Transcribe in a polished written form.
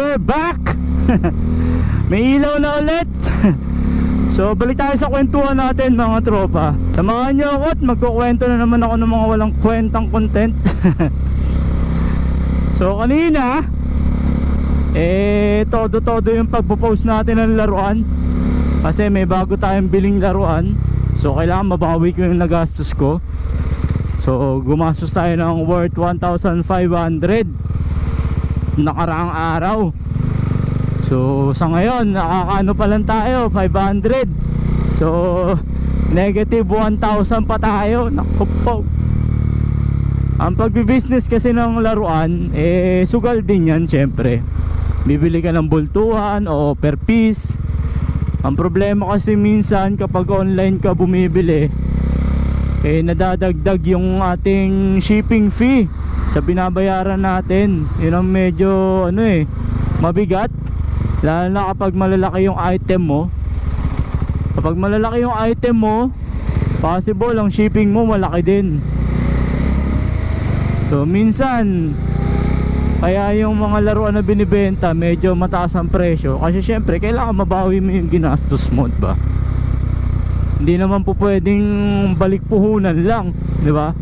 we're back. May ilaw na ulit. So balik tayo sa kwentuhan natin mga tropa. Samahan nyo ako at magkukwento na naman ako ng mga walang kwentang content. So kanina todo yung pagpo-post natin ng laruan. Kasi may bago tayong biling laruan. So kailangan mabawi ko yung nagastos ko. So gumastos tayo ng worth 1,500 nakaraang araw. So sa ngayon nakakaano pa lang tayo, 500. So negative 1,000 pa tayo. Naku po. Ang pagbi-business kasi ng laruan sugal din yan syempre. Bibili ka ng bultuhan o per piece. Ang problema kasi minsan kapag online ka bumibili, nadadagdag yung ating shipping fee sa binabayaran natin. Yun ang medyo mabigat, lalo na kapag malalaki yung item mo. Kapag malalaki yung item mo, possible ang shipping mo malaki din. So minsan kaya yung mga laruan na binibenta medyo mataas ang presyo, kasi syempre kailangan mabawi mo yung ginastos mo, diba? Hindi naman po pwedeng balik puhunan lang, di ba?